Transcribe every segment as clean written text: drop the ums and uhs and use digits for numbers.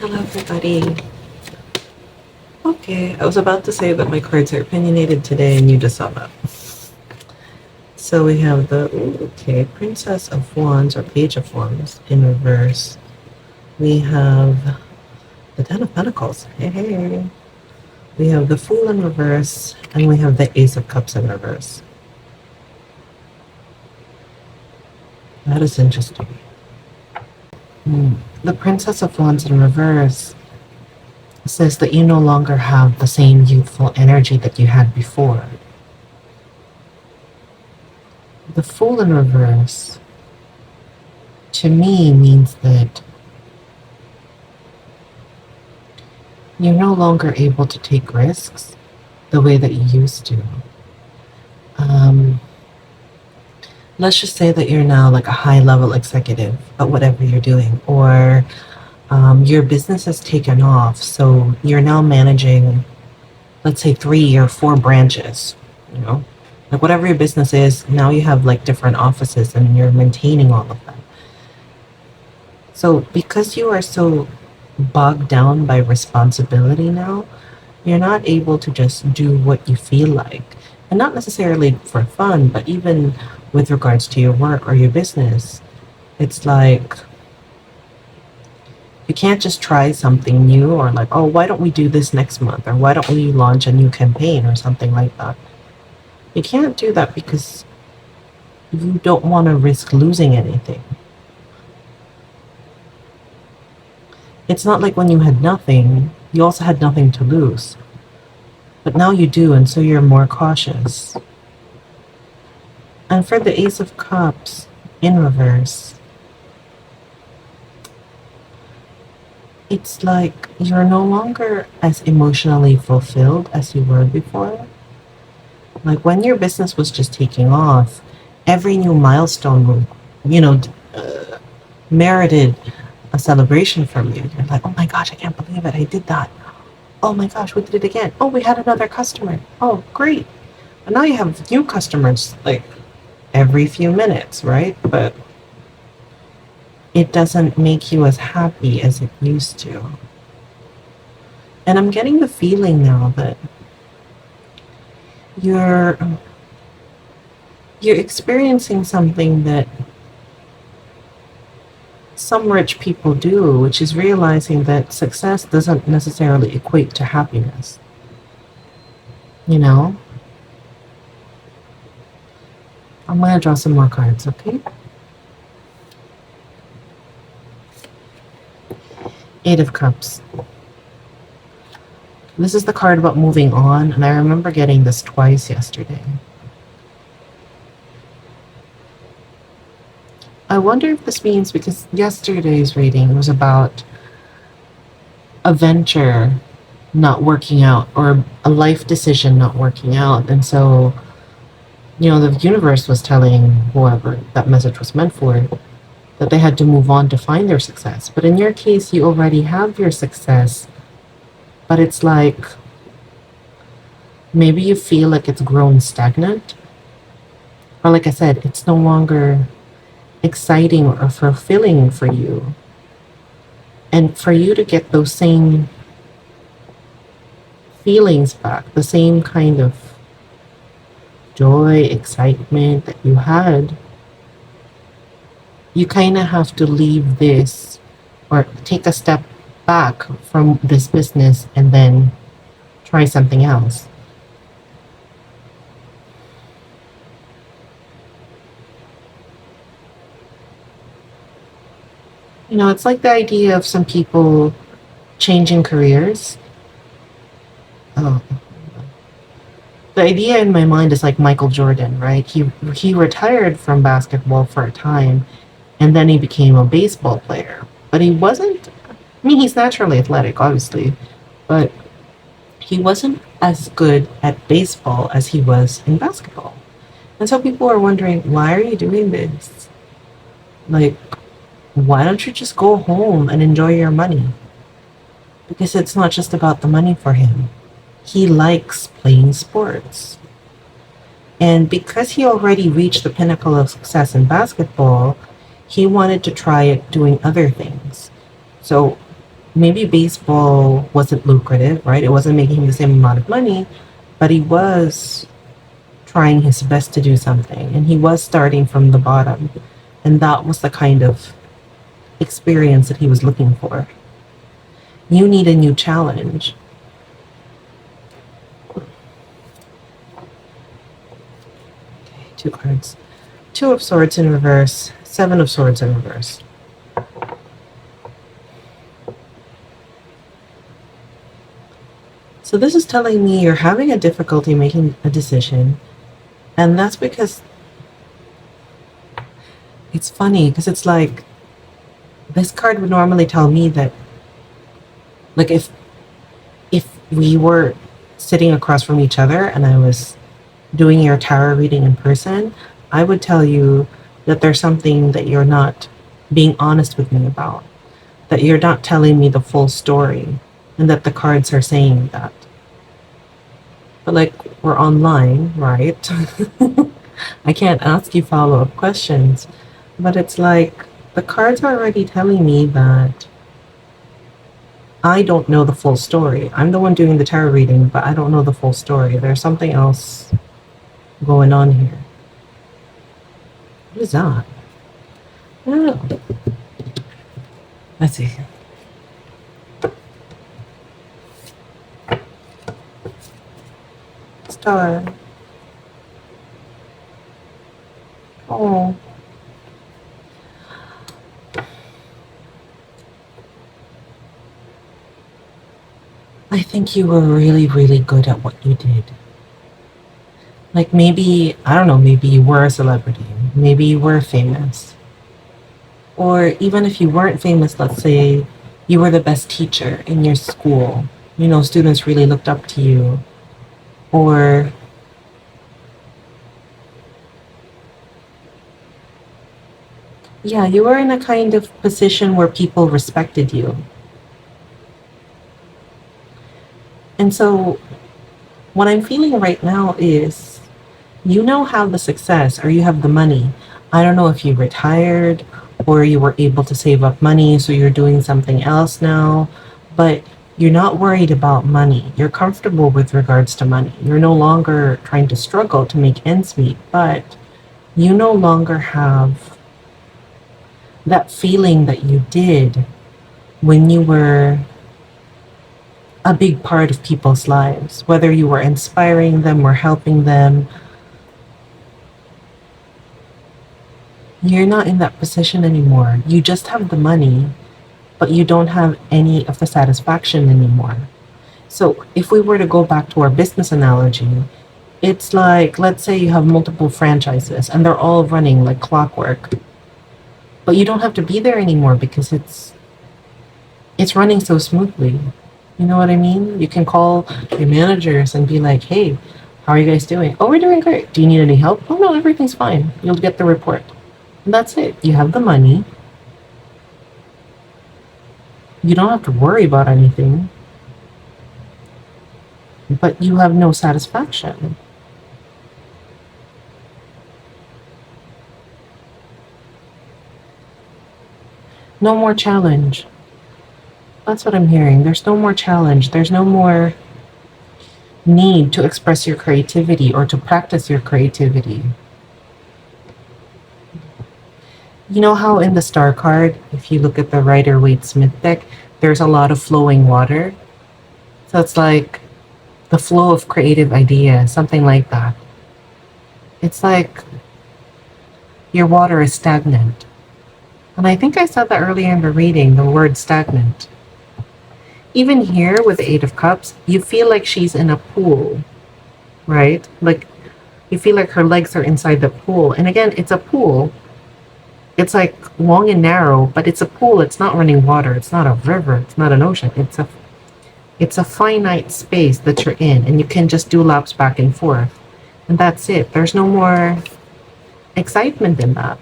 Hello, everybody. Okay, I was about to say that my cards are opinionated today, and you just saw that. So we have Princess of Wands or Page of Wands in reverse. We have the Ten of Pentacles. Hey, hey. We have the Fool in reverse, and we have the Ace of Cups in reverse. That is interesting. The Princess of Wands in reverse says that you no longer have the same youthful energy that you had before. The Fool in reverse, to me, means that you're no longer able to take risks the way that you used to. Let's just say that you're now like a high-level executive at whatever you're doing, or your business has taken off, so you're now managing, let's say, 3 or 4 branches, you know? Like whatever your business is, now you have like different offices and you're maintaining all of them. So because you are so bogged down by responsibility now, you're not able to just do what you feel like. And not necessarily for fun, but even with regards to your work or your business. It's like you can't just try something new or like, oh, why don't we do this next month? Or why don't we launch a new campaign or something like that? You can't do that because you don't want to risk losing anything. It's not like when you had nothing, you also had nothing to lose. But now you do, and so you're more cautious. And for the Ace of Cups in reverse, it's like you're no longer as emotionally fulfilled as you were before. Like when your business was just taking off, every new milestone, merited a celebration from you. You're like, oh my gosh, I can't believe it. I did that. Oh my gosh, we did it again. Oh, we had another customer. Oh, great. And now you have new customers like every few minutes, right? But it doesn't make you as happy as it used to. And I'm getting the feeling now that you're experiencing something that some rich people do, which is realizing that success doesn't necessarily equate to happiness. You know? I'm going to draw some more cards, okay? Eight of Cups. This is the card about moving on, and I remember getting this twice yesterday. I wonder if this means, because yesterday's reading was about a venture not working out or a life decision not working out, and so, the universe was telling whoever that message was meant for that they had to move on to find their success. But in your case, you already have your success, but it's like maybe you feel like it's grown stagnant, or like I said, it's no longer exciting or fulfilling for you. And for you to get those same feelings back, the same kind of joy, excitement that you had, you kind of have to leave this or take a step back from this business and then try something else. It's like the idea of some people changing careers. Oh. The idea in my mind is like Michael Jordan, right? He retired from basketball for a time, and then he became a baseball player. But he wasn't, he's naturally athletic, obviously, but he wasn't as good at baseball as he was in basketball. And so people are wondering, why are you doing this? Like, why don't you just go home and enjoy your money? Because it's not just about the money for him. He likes playing sports. And because he already reached the pinnacle of success in basketball, he wanted to try it doing other things. So maybe baseball wasn't lucrative, right? It wasn't making him the same amount of money, but he was trying his best to do something, and he was starting from the bottom. And that was the kind of experience that he was looking for. You need a new challenge. Okay, two cards. Two of Swords in reverse, Seven of Swords in reverse. So this is telling me you're having a difficulty making a decision. And that's because it's funny, because it's like this card would normally tell me that, like, if we were sitting across from each other and I was doing your tarot reading in person, I would tell you that there's something that you're not being honest with me about, that you're not telling me the full story, and that the cards are saying that. But like, we're online, right? I can't ask you follow-up questions, but it's like the cards are already telling me that I don't know the full story. I'm the one doing the tarot reading, but I don't know the full story. There's something else going on here. What is that? I don't know. Let's see. Star. Oh. I think you were really, really good at what you did. Like maybe, I don't know, maybe you were a celebrity. Maybe you were famous. Or even if you weren't famous, let's say you were the best teacher in your school. You know, students really looked up to you. Or yeah, you were in a kind of position where people respected you. And so what I'm feeling right now is you now have the success or you have the money. I don't know if you retired or you were able to save up money, so you're doing something else now, but you're not worried about money. You're comfortable with regards to money. You're no longer trying to struggle to make ends meet, but you no longer have that feeling that you did when you were a big part of people's lives, whether you were inspiring them or helping them. You're not in that position anymore. You just have the money, but you don't have any of the satisfaction anymore. So if we were to go back to our business analogy, it's like, let's say you have multiple franchises and they're all running like clockwork, but you don't have to be there anymore because it's running so smoothly. You know what I mean? You can call your managers and be like, hey, how are you guys doing? Oh, we're doing great. Do you need any help? Oh, no, everything's fine. You'll get the report. And that's it. You have the money. You don't have to worry about anything, but you have no satisfaction. No more challenge. That's what I'm hearing. There's no more challenge. There's no more need to express your creativity or to practice your creativity. You know how in the star card, if you look at the Rider-Waite-Smith deck, there's a lot of flowing water? So it's like the flow of creative ideas, something like that. It's like your water is stagnant. And I think I said that earlier in the reading, the word stagnant. Even here with the Eight of Cups, you feel like she's in a pool, right? Like you feel like her legs are inside the pool. And again, it's a pool. It's like long and narrow, but it's a pool. It's not running water. It's not a river. It's not an ocean. It's a finite space that you're in, and you can just do laps back and forth. And that's it. There's no more excitement in that.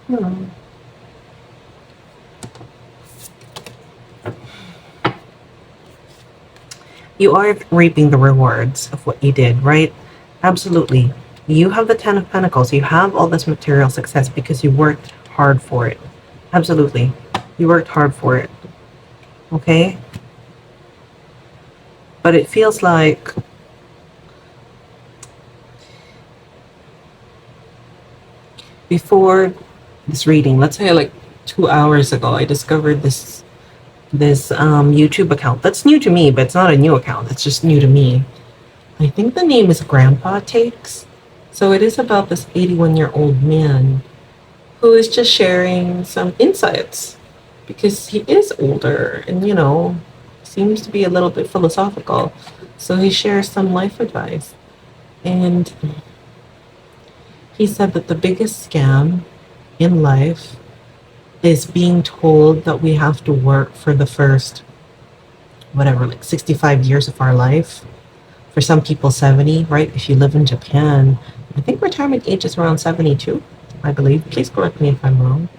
Hmm. You are reaping the rewards of what you did, right? Absolutely. You have the Ten of Pentacles. You have all this material success because you worked hard for it. Absolutely. You worked hard for it. Okay? But it feels like before this reading, let's say like 2 hours ago, I discovered this YouTube account that's new to me, but it's not a new account. It's just new to me. I think the name is Grandpa Takes. So it is about this 81-year-old man who is just sharing some insights because he is older and, seems to be a little bit philosophical. So he shares some life advice. And he said that the biggest scam in life is being told that we have to work for the first, whatever, like 65 years of our life. For some people, 70, right? If you live in Japan, I think retirement age is around 72, I believe. Please correct me if I'm wrong.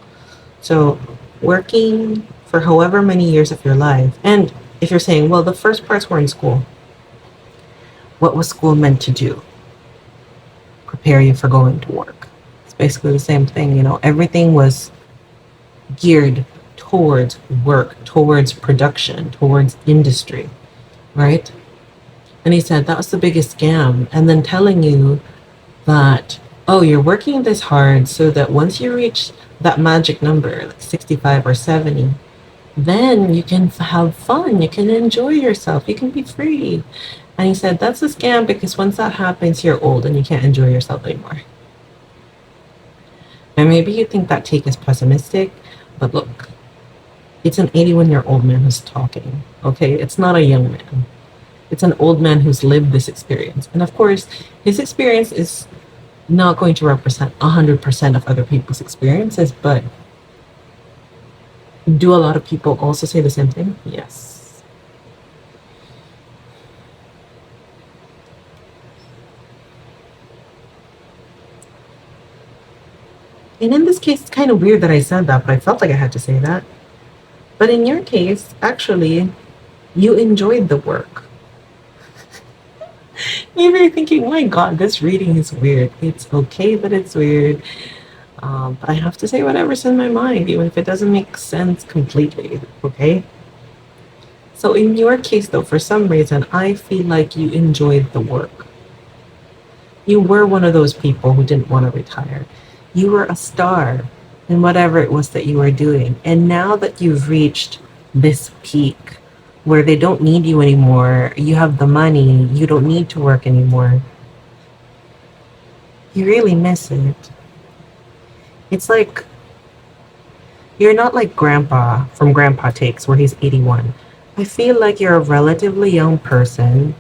So working for however many years of your life. And if you're saying, well, the first parts were in school, what was school meant to do? Prepare you for going to work. It's basically the same thing. Everything was geared towards work, towards production, towards industry, right? And he said that was the biggest scam. And then telling you that, oh, you're working this hard so that once you reach that magic number, like 65 or 70, then you can have fun, you can enjoy yourself, you can be free. And he said that's a scam because once that happens, you're old and you can't enjoy yourself anymore. And maybe you think that take is pessimistic, but look, it's an 81-year-old man who's talking, okay? It's not a young man. It's an old man who's lived this experience. And of course, his experience is not going to represent 100% of other people's experiences, but do a lot of people also say the same thing? Yes. And in this case, it's kind of weird that I said that, but I felt like I had to say that. But in your case, actually, you enjoyed the work. Maybe you're thinking, my God, this reading is weird. It's okay that it's weird. But I have to say whatever's in my mind, even if it doesn't make sense completely, okay? So in your case, though, for some reason, I feel like you enjoyed the work. You were one of those people who didn't want to retire. You were a star in whatever it was that you were doing. And now that you've reached this peak, where they don't need you anymore, you have the money, you don't need to work anymore, you really miss it. It's like, you're not like Grandpa from Grandpa Takes, where he's 81. I feel like you're a relatively young person,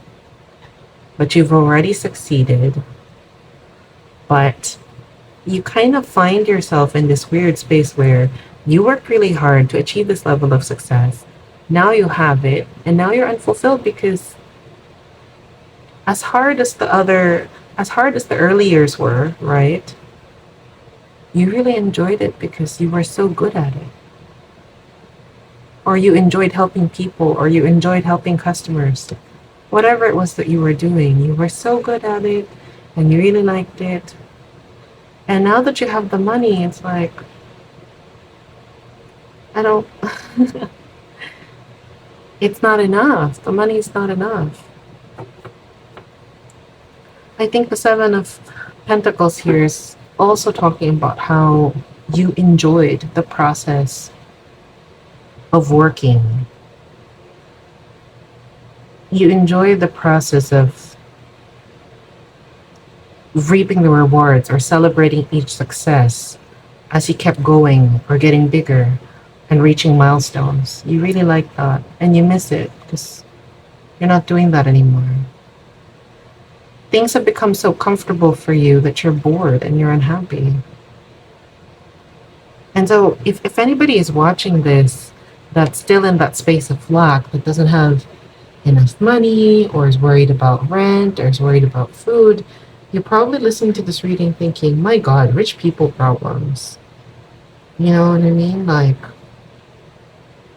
but you've already succeeded, but you kind of find yourself in this weird space where you worked really hard to achieve this level of success. Now you have it, and now you're unfulfilled because as hard as the early years were, right? You really enjoyed it because you were so good at it. Or you enjoyed helping people, or you enjoyed helping customers. Whatever it was that you were doing, you were so good at it, and you really liked it. And now that you have the money, it's like, I don't... It's not enough. The money is not enough. I think the Seven of Pentacles here is also talking about how you enjoyed the process of working. You enjoyed the process of reaping the rewards or celebrating each success as you kept going or getting bigger and reaching milestones. You really like that, and you miss it because you're not doing that anymore. Things have become so comfortable for you that you're bored and you're unhappy. And so if anybody is watching this that's still in that space of lack, that doesn't have enough money, or is worried about rent, or is worried about food, you're probably listening to this reading thinking, my God, rich people problems. You know what I mean? Like,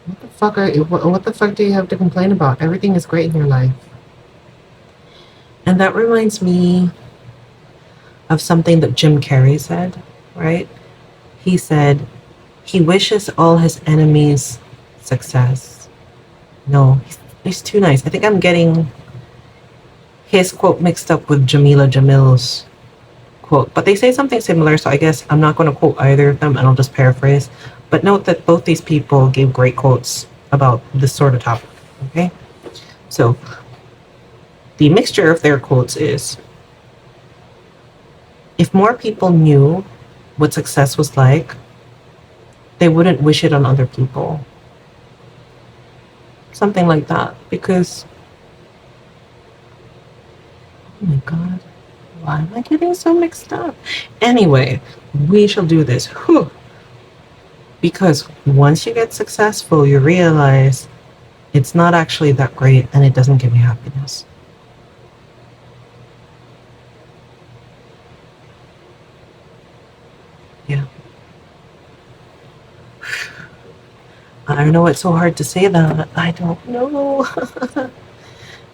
what the fuck do you have to complain about? Everything is great in your life. And that reminds me of something that Jim Carrey said, right? He said, he wishes all his enemies success. No, he's too nice. I think I'm getting his quote mixed up with Jamila Jamil's quote, but they say something similar, so I guess I'm not going to quote either of them and I'll just paraphrase. But note that both these people gave great quotes about this sort of topic, okay? So the mixture of their quotes is, if more people knew what success was like, they wouldn't wish it on other people. Something like that. Because, oh my God, why am I getting so mixed up? Anyway, we shall do this. Whew. Because once you get successful, you realize it's not actually that great and it doesn't give you happiness. Yeah. I don't know, it's so hard to say that. I don't know. But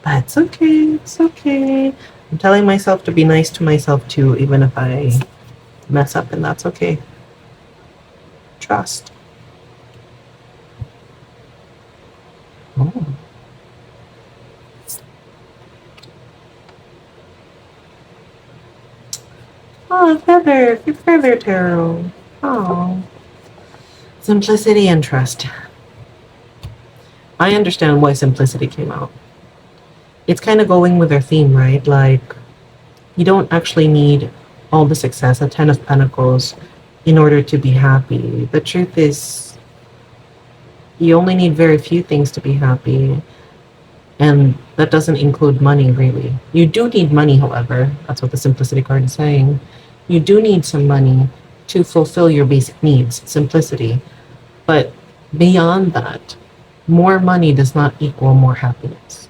it's okay. It's okay. I'm telling myself to be nice to myself too, even if I mess up, and that's okay. Trust. Oh. Oh, feather. Good feather tarot. Oh. Simplicity and trust. I understand why simplicity came out. It's kind of going with our theme, right? Like, you don't actually need all the success, a 10 of Pentacles, in order to be happy. The truth is, you only need very few things to be happy. And that doesn't include money, really. You do need money, however. That's what the simplicity card is saying. You do need some money to fulfill your basic needs, simplicity. But beyond that, more money does not equal more happiness.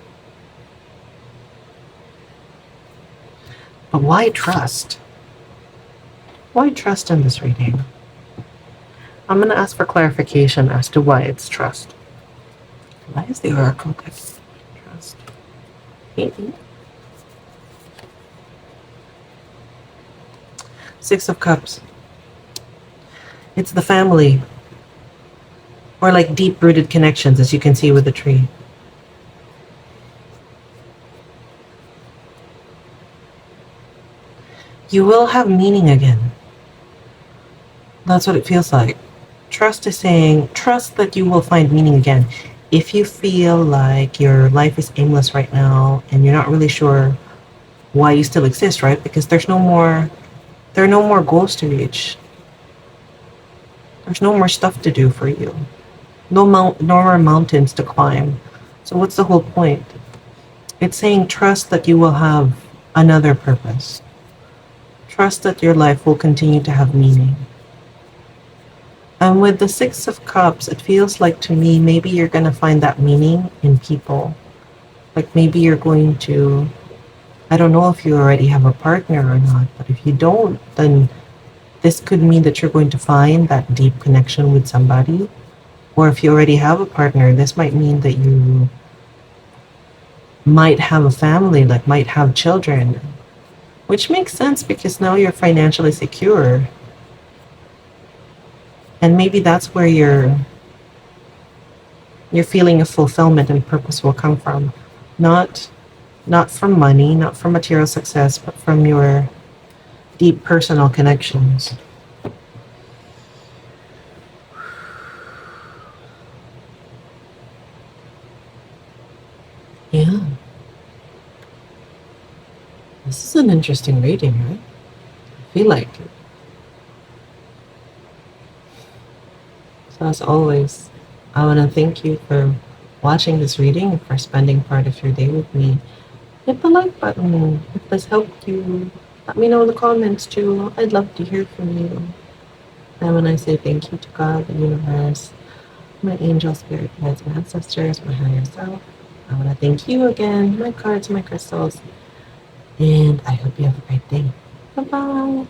But why trust? Why trust in this reading? I'm going to ask for clarification as to why it's trust. Why is the oracle deck trust? Maybe. Six of Cups. It's the family. Or like deep-rooted connections, as you can see with the tree. You will have meaning again. That's what it feels like. Trust is saying, trust that you will find meaning again. If you feel like your life is aimless right now and you're not really sure why you still exist, right? Because there are no more goals to reach. There's no more stuff to do for you. No more mountains to climb. So what's the whole point? It's saying trust that you will have another purpose. Trust that your life will continue to have meaning. And with the Six of Cups, it feels like to me, maybe you're going to find that meaning in people. Like maybe you're going to, I don't know if you already have a partner or not, but if you don't, then this could mean that you're going to find that deep connection with somebody. Or if you already have a partner, this might mean that you might have a family, like might have children. Which makes sense because now you're financially secure. And maybe that's where your feeling of fulfillment and purpose will come from. Not from money, not from material success, but from your deep personal connections. Yeah. This is an interesting reading, right? I feel like it. So as always, I want to thank you for watching this reading and for spending part of your day with me. Hit the like button if this helped you. Let me know in the comments too. I'd love to hear from you. And when I say thank you to God, the universe, my angel spirit guides, my ancestors, my higher self, I want to thank you again, my cards, my crystals, and I hope you have a great day. Bye-bye.